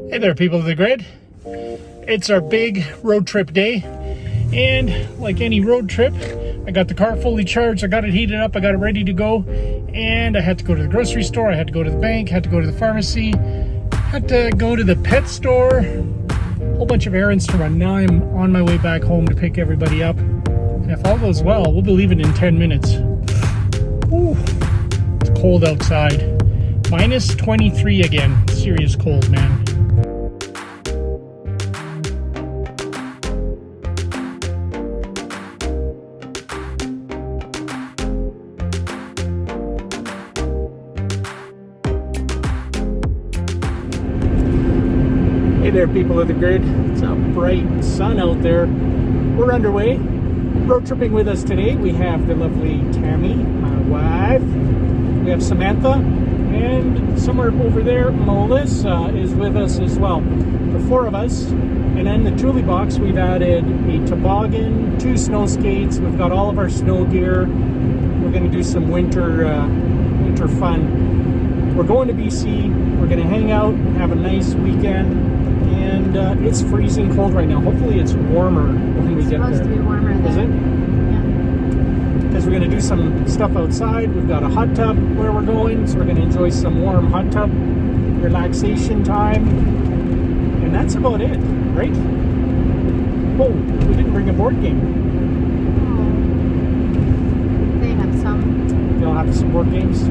Hey there, people of the grid. It's our big road trip day, and like any road trip, I got the car fully charged, I got it heated up, I got it ready to go, and I had to go to the grocery store, I had to go to the bank, had to go to the pharmacy, had to go to the pet store, a whole bunch of errands to run. Now I'm on my way back home to pick everybody up, and if all goes well, we'll be leaving in 10 minutes. Ooh, it's cold outside. Minus 23 again. Serious cold, man. Hey there, people of the grid. It's a bright sun out there. We're underway. Road tripping with us today, we have the lovely Tammy, my wife. We have Samantha, and somewhere over there, Melissa is with us as well. The four of us. And then the Storyblocks, we've added a toboggan, 2 snow skates. We've got all of our snow gear. We're going to do some winter fun. We're going to BC. We're going to hang out, have a nice weekend. And it's freezing cold right now. Hopefully it's warmer when we get there. It's supposed to be warmer there. Is it? Yeah. Because we're going to do some stuff outside. We've got a hot tub where we're going, so we're going to enjoy some warm hot tub relaxation time. And that's about it, right? Oh, we didn't bring a board game. Oh. They have some. They'll have some board games.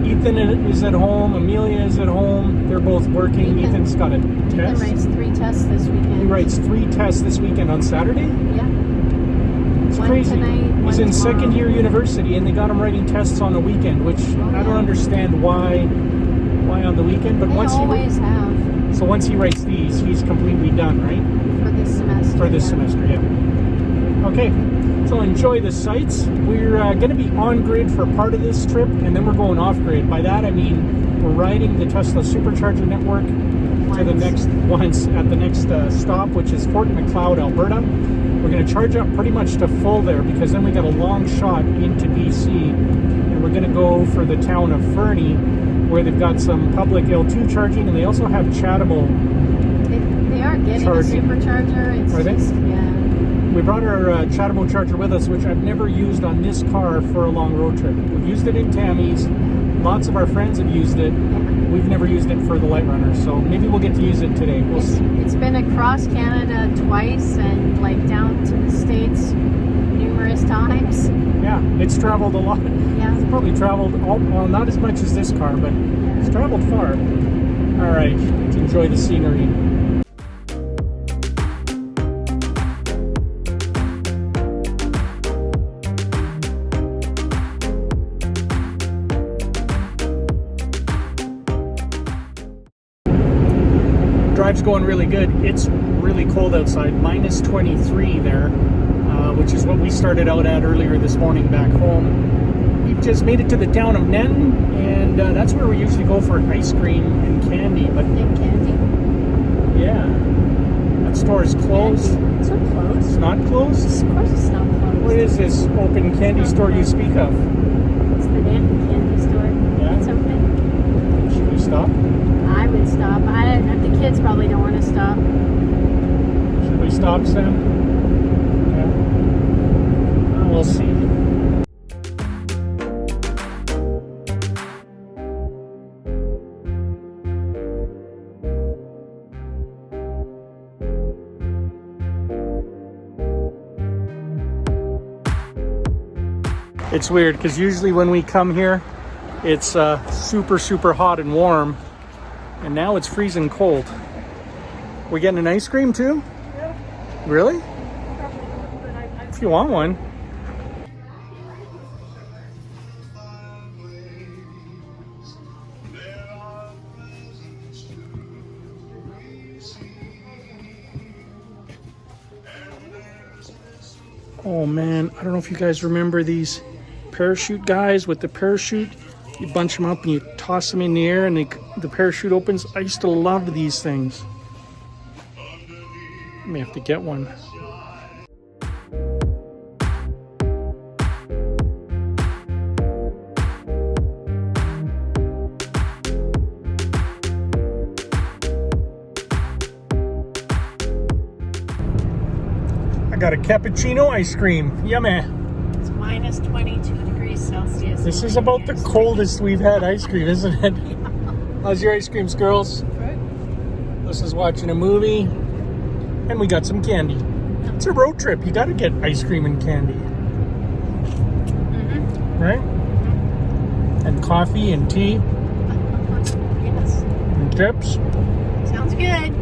Ethan is at home. Amelia is at home. They're both working. Ethan's got a test. Ethan writes 3 tests this weekend. He writes 3 tests this weekend on Saturday? Yeah. It's One crazy. tonight, He's in one second year tomorrow. university, and they got him writing tests on the weekend, which I don't understand why on the weekend. But They once always have. so once he writes these, he's completely done, right? For this semester. For this semester, yeah. Okay, so enjoy the sights. We're going to be on grid for part of this trip, and then we're going off grid. By that I mean we're riding the Tesla supercharger network to the next stop, which is Fort McLeod, Alberta. We're going to charge up pretty much to full there, because then we got a long shot into BC, and we're going to go for the town of Fernie, where they've got some public L2 charging, and they also have chattable. They are getting charging. a supercharger. It's Are they? just, yeah. We brought our chattable charger with us, which I've never used on this car for a long road trip. We've used it in Tammy's. Lots of our friends have used it. We've never used it for the Light Runner, so maybe we'll get to use it today. We'll see. It's been across Canada twice and like down to the States numerous times. Yeah, it's traveled a lot. Yeah. It's probably traveled, well, not as much as this car, but it's traveled far. All right, let's enjoy the scenery. Drive's going really good. It's really cold outside, minus 23 there, which is what we started out at earlier this morning back home. We've just made it to the town of Nen, and that's where we usually go for ice cream and candy. But And candy. yeah, that store is closed. It's not closed. It's not closed? Of course it's not closed. What is this open candy store you speak of? It's the damn candy store. Yeah. It's open. Should we stop? I would stop. The kids probably don't want to stop. Should we stop, Sam? Yeah. We'll see. It's weird because usually when we come here, it's super hot and warm, and now it's freezing cold. We getting an ice cream too? Yeah. Really? If you want one. Oh man, I don't know if you guys remember these parachute guys with the parachute. You bunch them up and you toss them in the air and the parachute opens. I used to love these things. I may have to get one. I got a cappuccino ice cream. Yummy. It's minus 22 degrees Celsius. This is about the coldest we've had ice cream, isn't it? How's your ice creams, girls? Good. This is watching a movie, and we got some candy. It's a road trip. You got to get ice cream and candy, right? And coffee and tea Yes. and chips. Sounds good.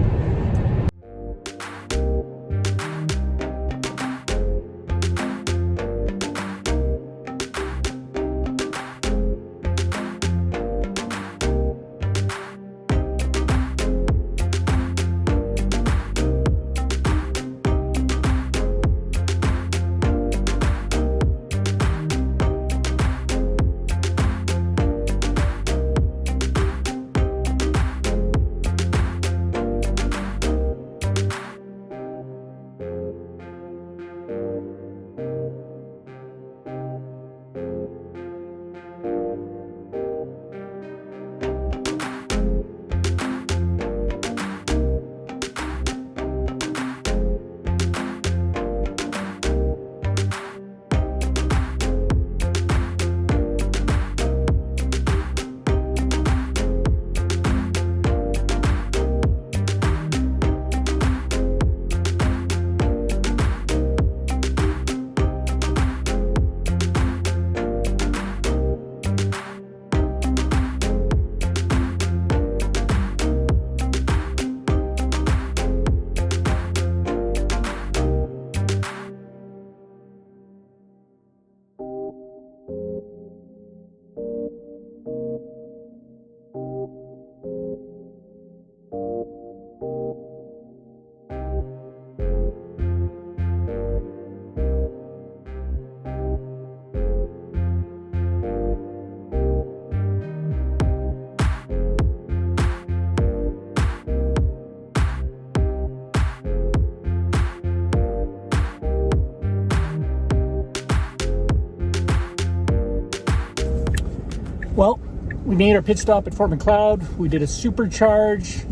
Well, we made our pit stop at Fort McLeod. We did a supercharge,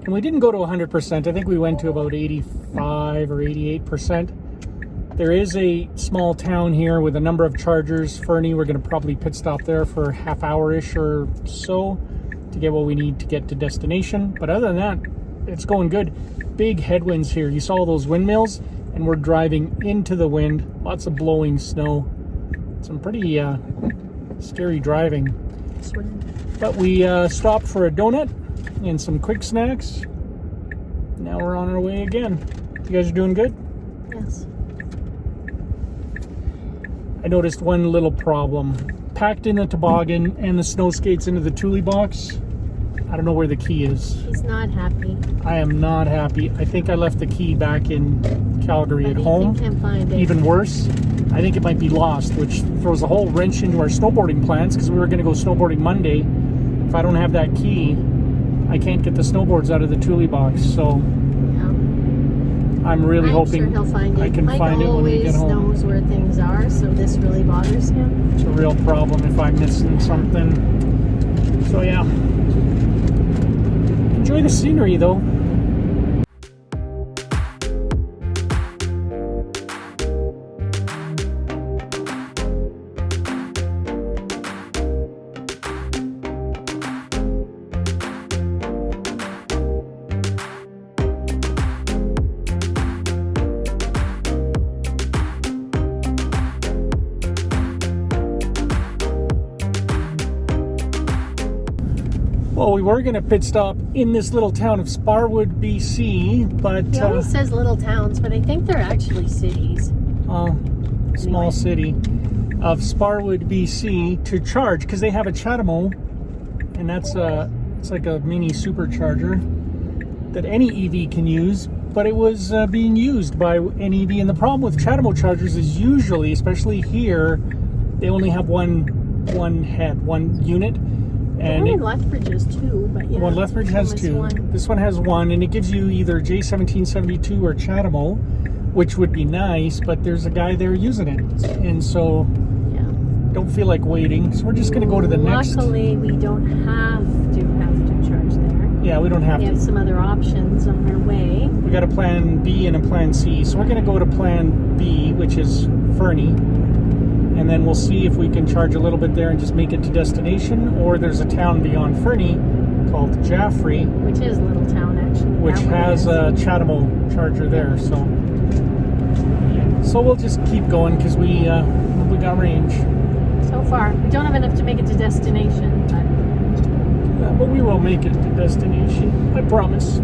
and we didn't go to 100%. I think we went to about 85 or 88%. There is a small town here with a number of chargers. Fernie, we're going to probably pit stop there for a half hour-ish or so to get what we need to get to destination. But other than that, it's going good. Big headwinds here. You saw those windmills, and we're driving into the wind. Lots of blowing snow. Some pretty scary driving. But we stopped for a donut and some quick snacks. Now we're on our way again. You guys are doing good? Yes. I noticed one little problem. Packed in the toboggan and the snow skates into the Thule box. I don't know where the key is. He's not happy. I am not happy. I think I left the key back in Calgary at home. Can't find it. Even worse, I think it might be lost, which throws a whole wrench into our snowboarding plans because we were going to go snowboarding Monday. If I don't have that key, I can't get the snowboards out of the Thule box. So I'm really hoping sure he'll find it. I can Mike find it when we get home. always knows where things are, so this really bothers him. It's a real problem if I'm missing something. So yeah. Enjoy the scenery though. Well, we were going to pit stop in this little town of Sparwood, BC, but He always says little towns, but I think they're actually cities. Small city of Sparwood, BC, to charge because they have a Chatamo, and that's it's like a mini supercharger that any EV can use. But it was being used by an EV, and the problem with Chatamo chargers is usually, especially here, they only have one unit. And one in Lethbridge has two, but yeah. One Lethbridge has two. One. This one has one, and it gives you either J1772 or Chatamo, which would be nice, but there's a guy there using it. And so, don't feel like waiting. So we're just going to go to the next. Luckily, we don't have to charge there. Yeah, we don't have We to. have some other options on our way. We got a plan B and a plan C. So we're going to go to plan B, which is Fernie. And then we'll see if we can charge a little bit there and just make it to destination. Or there's a town beyond Fernie called Jaffrey. Which is a little town, actually. Which has a Chatamo charger there. So we'll just keep going because we got range. So far. We don't have enough to make it to destination, but... Yeah, but we will make it to destination. I promise.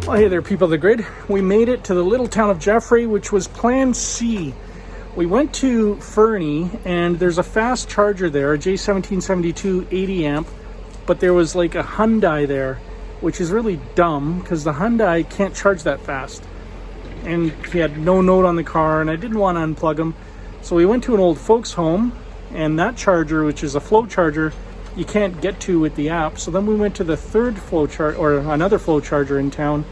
Well, hey there, people of the grid. We made it to the little town of Jaffrey, which was plan C. We went to Fernie, and there's a fast charger there, a J1772 80 amp, but there was like a Hyundai there, which is really dumb because the Hyundai can't charge that fast. And he had no note on the car, and I didn't want to unplug him. So we went to an old folks home, and that charger, which is a flow charger, you can't get to with the app. So then we went to the third flow charger, or another flow charger in town.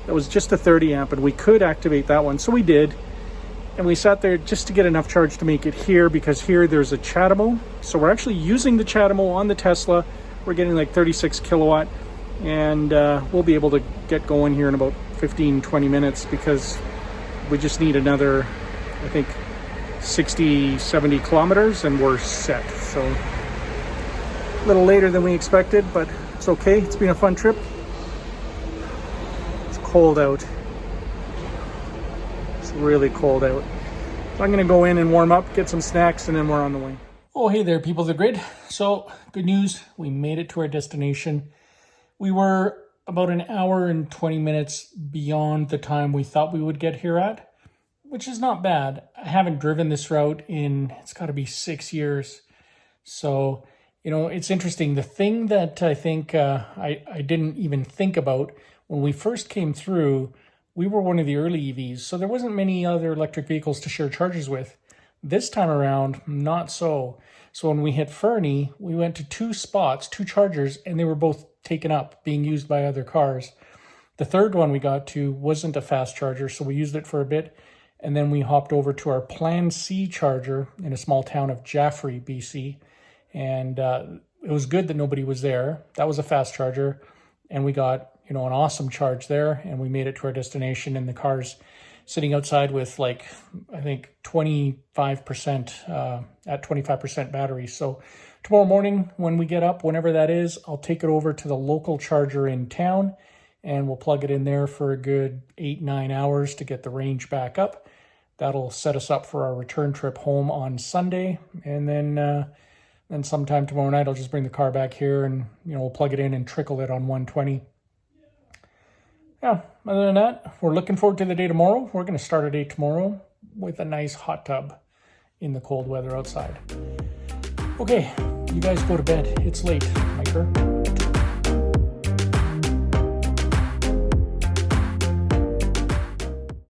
That was just a 30 amp, and we could activate that one. So we did. And we sat there just to get enough charge to make it here, because here there's a Chatamo. So we're actually using the Chatamo on the Tesla. We're getting like 36 kilowatt. And we'll be able to get going here in about 15-20 minutes, because we just need another, I think, 60-70 kilometers and we're set. So a little later than we expected, but it's okay. It's been a fun trip. It's cold out. It's really cold out. So I'm gonna go in and warm up, get some snacks, and then we're on the way. Oh, hey there, people of the grid. So good news, we made it to our destination. We were about an hour and 20 minutes beyond the time we thought we would get here at, which is not bad. I haven't driven this route in, it's got to be 6 years. So, you know, it's interesting. The thing that I think I didn't even think about when we first came through, we were one of the early EVs, so there wasn't many other electric vehicles to share chargers with. This time around, not so. So when we hit Fernie, we went to 2 spots, 2 chargers, and they were both taken up, being used by other cars. The third one we got to wasn't a fast charger, so we used it for a bit, and then we hopped over to our Plan C charger in a small town of Jaffrey, BC, and it was good that nobody was there. That was a fast charger, and we got, you know, an awesome charge there, and we made it to our destination, and the car's sitting outside with like, I think 25%, at 25% battery. So tomorrow morning when we get up, whenever that is, I'll take it over to the local charger in town, and we'll plug it in there for a good 8-9 hours to get the range back up. That'll set us up for our return trip home on Sunday. And then sometime tomorrow night, I'll just bring the car back here and, you know, we'll plug it in and trickle it on 120. Yeah, other than that, we're looking forward to the day tomorrow. We're going to start our day tomorrow with a nice hot tub in the cold weather outside. Okay, you guys go to bed. It's late, Miker.